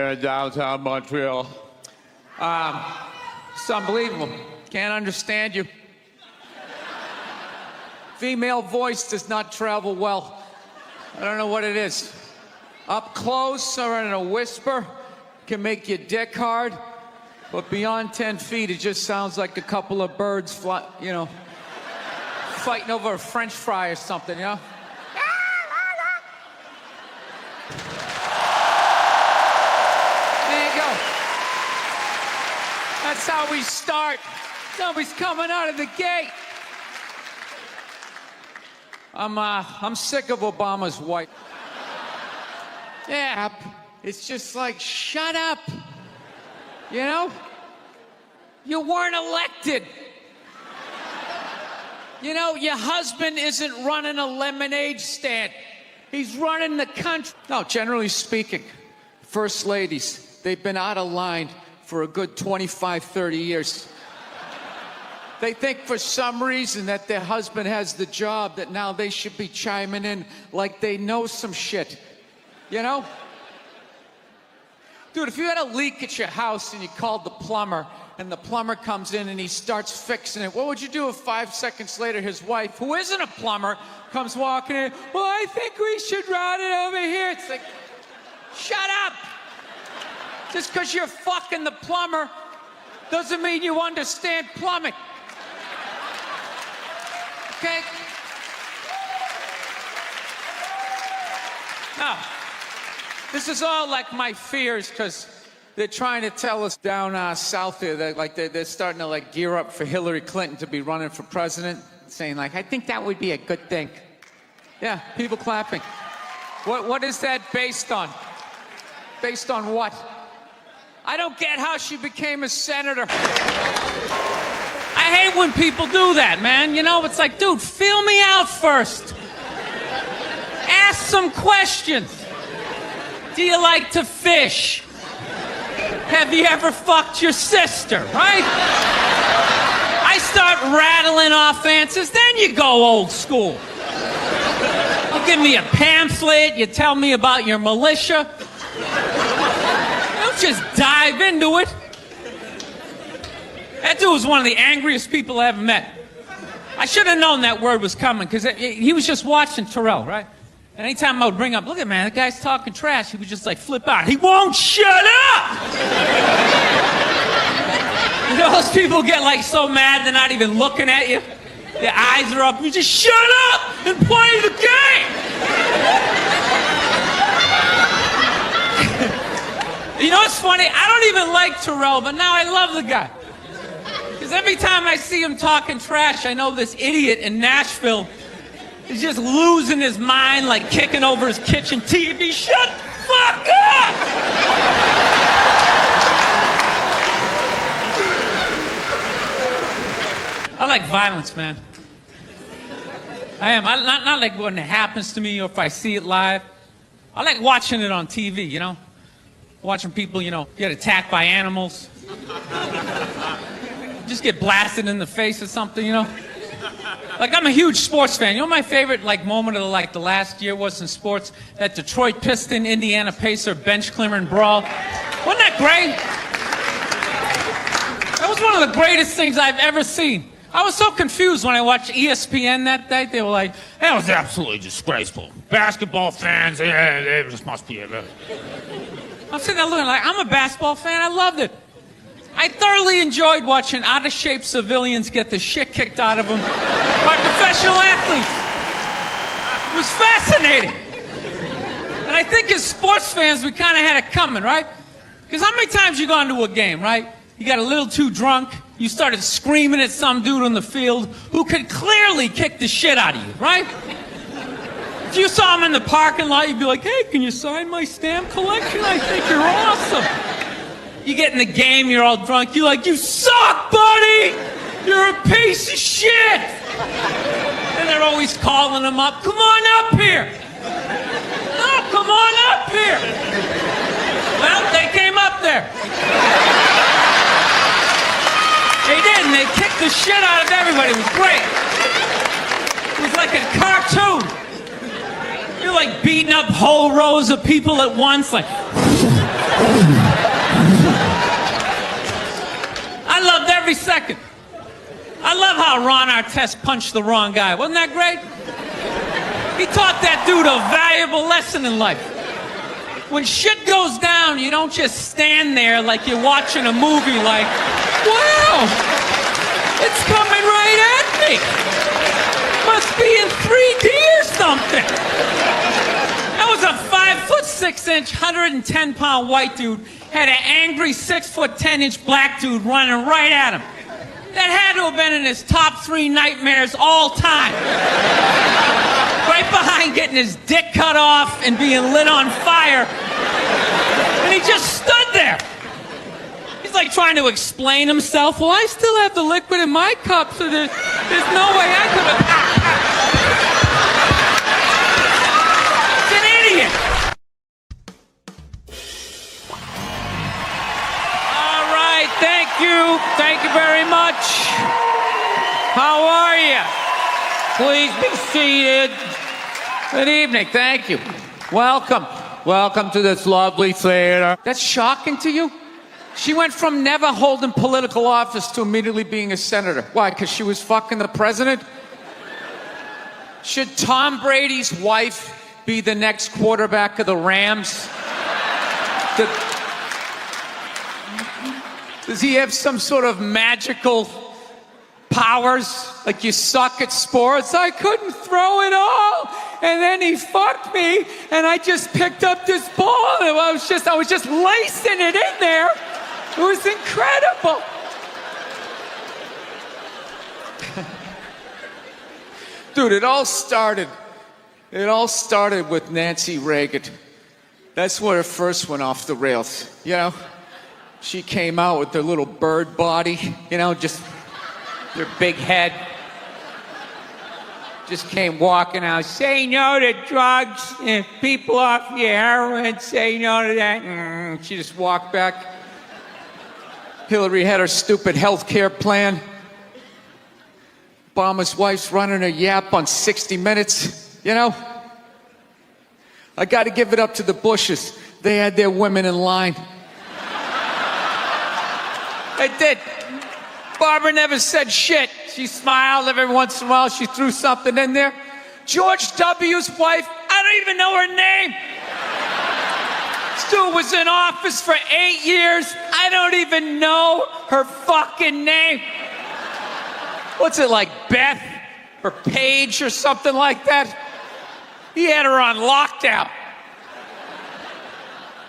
here in downtown Montreal. It's unbelievable. Can't understand you. Female voice does not travel well. I don't know what it is. Up close or in a whisper can make your dick hard, but beyond 10 feet, it just sounds like a couple of birds fighting over a French fry or something, you know? There you go. That's how we start. Somebody's coming out of the gate. I'm sick of Obama's wife. Yeah, it's just like, shut up. You know? You weren't elected. You know, your husband isn't running a lemonade stand. He's running the country. No, generally speaking, first ladies, they've been out of line for a good 25, 30 years. They think for some reason that their husband has the job, that now they should be chiming in like they know some shit. You know? Dude, if you had a leak at your house and you called the plumber, and the plumber comes in and he starts fixing it, what would you do if 5 seconds later his wife, who isn't a plumber, comes walking in? Well, I think we should run it over here. It's like, shut up! Just because you're fucking the plumber doesn't mean you understand plumbing. Okay? Now, this is all like my fears, because they're trying to tell us down south here that they're starting to gear up for Hillary Clinton to be running for president, saying I think that would be a good thing. Yeah, people clapping. What is that based on? Based on what? I don't get how she became a senator. I hate when people do that, man. You know, it's like, dude, feel me out first. Ask some questions. Do you like to fish? Have you ever fucked your sister, right? I start rattling off answers, then you go old school. You give me a pamphlet, you tell me about your militia. Don't just dive into it. That dude was one of the angriest people I ever met. I should have known that word was coming, because he was just watching Terrell, right? And anytime I would bring up, look at man, that guy's talking trash, he would just flip out. He won't shut up! You know, those people get so mad they're not even looking at you. Their eyes are up. You just shut up and play the game! You know what's funny? I don't even like Terrell, but now I love the guy. Because every time I see him talking trash, I know this idiot in Nashville is just losing his mind, kicking over his kitchen TV. Shut the fuck up! I like violence, man. I am. Not like when it happens to me or if I see it live. I like watching it on TV, you know? Watching people, get attacked by animals. Just get blasted in the face or something, you know? I'm a huge sports fan. You know my favorite moment of the last year was in sports? That Detroit Piston, Indiana Pacer bench clearing brawl. Wasn't that great? That was one of the greatest things I've ever seen. I was so confused when I watched ESPN that day. They were like, that was absolutely disgraceful. Basketball fans, it just must be a... I'm sitting there looking I'm a basketball fan. I loved it. I thoroughly enjoyed watching out-of-shape civilians get the shit kicked out of them by professional athletes. It was fascinating. And I think as sports fans, we kind of had it coming, right? Because how many times you gone to a game, right? You got a little too drunk, you started screaming at some dude on the field who could clearly kick the shit out of you, right? If you saw him in the parking lot, you'd be like, hey, can you sign my stamp collection? I think you're awesome. You get in the game, you're all drunk, you're like, you suck, buddy! You're a piece of shit! And they're always calling him up, come on up here! No, come on up here! Well, they came up there. They did, and they kicked the shit out of everybody. It was great. It was like a cartoon. You're beating up whole rows of people at once, I loved every second. I love how Ron Artest punched the wrong guy. Wasn't that great? He taught that dude a valuable lesson in life. When shit goes down, you don't just stand there like you're watching a movie like, wow, it's coming right at me. Must be in 3D or something. That was a 5'6", 110-pound white dude had an angry 6'10" black dude running right at him. That had to have been in his top 3 nightmares all time. Right behind getting his dick cut off and being lit on fire. And he just stood there. He's like trying to explain himself. Well, I still have the liquid in my cup, so there's no way I could have. He's an idiot. All right, thank you. Thank you very much. How are you? Please be seated. Good evening. Thank you. Welcome. Welcome to this lovely theater. That's shocking to you? She went from never holding political office to immediately being a senator. Why? Because she was fucking the president? Should Tom Brady's wife be the next quarterback of the Rams? Does he have some sort of magical powers? Like, you suck at sports? I couldn't throw it all, and then he fucked me, and I just picked up this ball, and I was just lacing it in there. It was incredible. Dude, it all started with Nancy Reagan. That's where it first went off the rails, you know? She came out with her little bird body, you know, just her big head. Just came walking out, say no to drugs, and people off your heroin, say no to that. She just walked back. Hillary had her stupid health care plan. Obama's wife's running a yap on 60 Minutes, you know? I got to give it up to the Bushes. They had their women in line. They did. Barbara never said shit. She smiled every once in a while. She threw something in there. George W.'s wife, I don't even know her name. Stu was in office for 8 years. I don't even know her fucking name. What's it, like Beth or Paige or something like that? He had her on lockdown.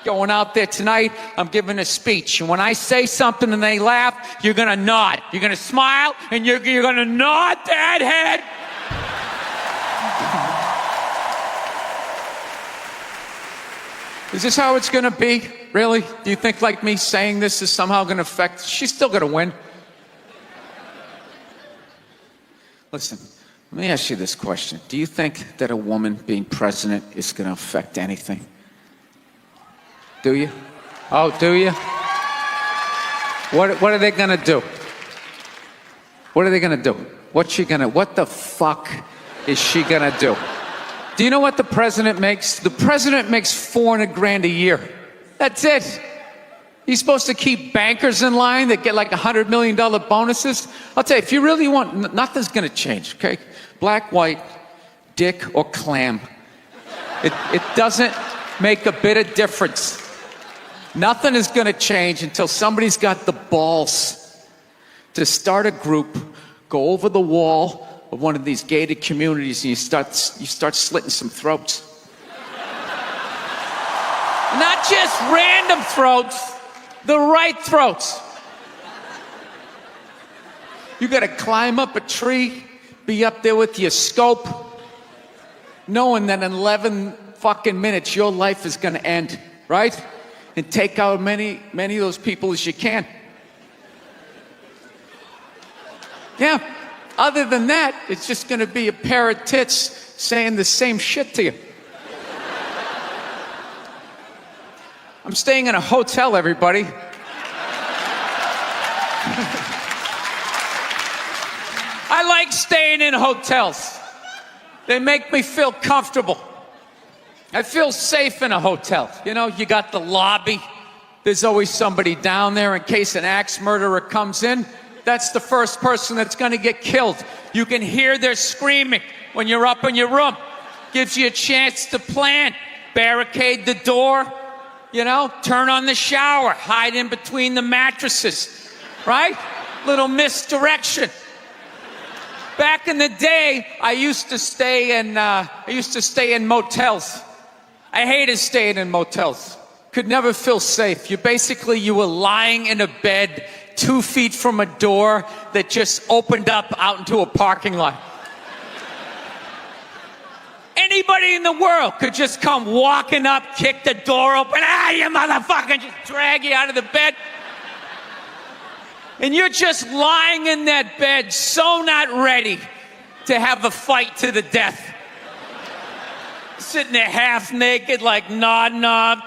Going out there tonight, I'm giving a speech. And when I say something and they laugh, you're going to nod. You're going to smile, and you're going to nod that head. Is this how it's going to be? Really? Do you think like me saying this is somehow going to affect? She's still going to win. Listen, let me ask you this question. Do you think that a woman being president is going to affect anything? Do you? Oh, do you? What are they gonna do? What are they gonna do? What the fuck is she gonna do? Do you know what the president makes? The president makes $400,000 a year. That's it. He's supposed to keep bankers in line that get like $100 million bonuses. I'll tell you, if you really want, nothing's gonna change, okay? Black, white, dick, or clam. It doesn't make a bit of difference. Nothing is going to change until somebody's got the balls to start a group, go over the wall of one of these gated communities, and you start slitting some throats. Not just random throats, the right throats. You got to climb up a tree, be up there with your scope, knowing that in 11 fucking minutes your life is going to end, right? And take out many of those people as you can. Yeah. Other than that, it's just going to be a pair of tits saying the same shit to you. I'm staying in a hotel, everybody. I like staying in hotels. They make me feel comfortable. I feel safe in a hotel. You know, you got the lobby. There's always somebody down there in case an axe murderer comes in. That's the first person that's going to get killed. You can hear their screaming when you're up in your room. Gives you a chance to plan. Barricade the door, you know, turn on the shower, hide in between the mattresses, right? Little misdirection. Back in the day, I used to stay in motels. I hated staying in motels. Could never feel safe. You were lying in a bed 2 feet from a door that just opened up out into a parking lot. Anybody in the world could just come walking up, kick the door open, you motherfucker, just drag you out of the bed. And you're just lying in that bed, so not ready to have a fight to the death. Sitting there half naked, like nodding off.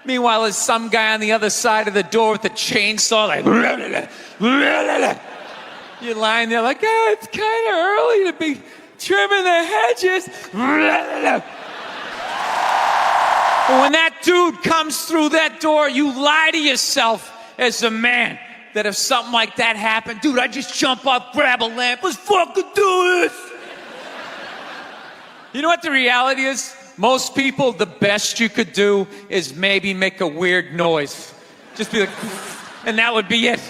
Meanwhile, there's some guy on the other side of the door with a chainsaw, like. You're lying there like, it's kind of early to be trimming the hedges. But when that dude comes through that door, you lie to yourself as a man that if something like that happened, dude, I'd just jump up, grab a lamp, let's fucking do this. You know what the reality is? Most people, the best you could do is maybe make a weird noise. Just be like, and that would be it.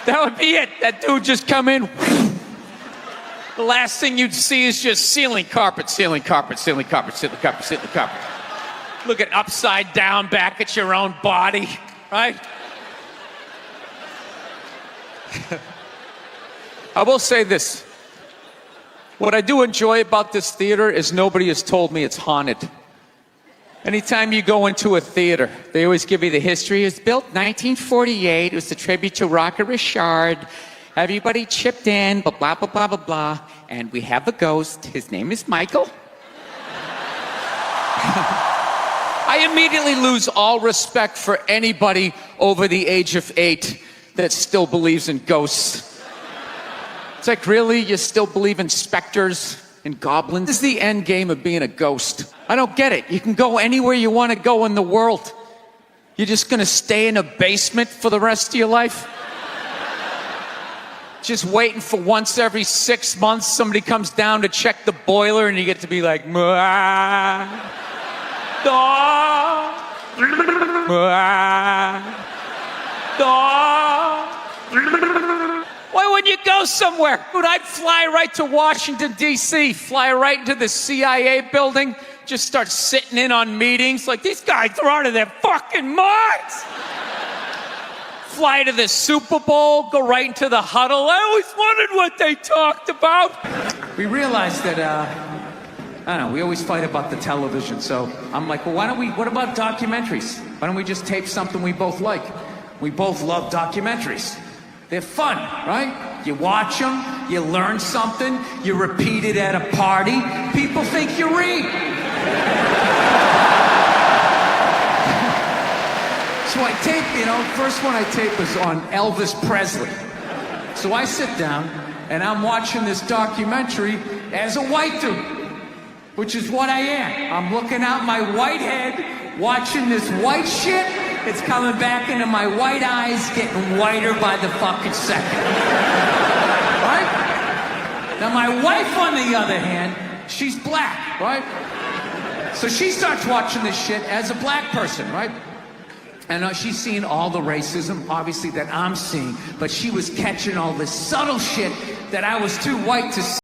That would be it. That dude just come in. The last thing you'd see is just ceiling carpet, ceiling carpet, ceiling carpet, ceiling carpet, ceiling carpet. Looking upside down back at your own body, right? I will say this. What I do enjoy about this theater is nobody has told me it's haunted. Anytime you go into a theater, they always give you the history. It was built 1948. It was a tribute to Rocket Richard. Everybody chipped in, blah, blah, blah, blah, blah, blah. And we have a ghost. His name is Michael. I immediately lose all respect for anybody over the age of 8 that still believes in ghosts. It's like, really? You still believe in specters and goblins? This is the end game of being a ghost. I don't get it. You can go anywhere you want to go in the world. You're just going to stay in a basement for the rest of your life? Just waiting for once every 6 months somebody comes down to check the boiler and you get to be like, why wouldn't you go somewhere? Dude, I'd fly right to Washington, D.C., fly right into the CIA building, just start sitting in on meetings like, these guys are out of their fucking minds. Fly to the Super Bowl, go right into the huddle. I always wondered what they talked about. We realized that, I don't know, we always fight about the television, so I'm like, well, what about documentaries? Why don't we just tape something we both like? We both love documentaries. They're fun, right? You watch them, you learn something, you repeat it at a party, people think you read. So I tape, first one I tape was on Elvis Presley. So I sit down and I'm watching this documentary as a white dude, which is what I am. I'm looking out my white head, watching this white shit. It's coming back into my white eyes, getting whiter by the fucking second. Right? Now my wife, on the other hand, she's black, right? So she starts watching this shit as a black person, right? And she's seeing all the racism, obviously, that I'm seeing, but she was catching all this subtle shit that I was too white to see.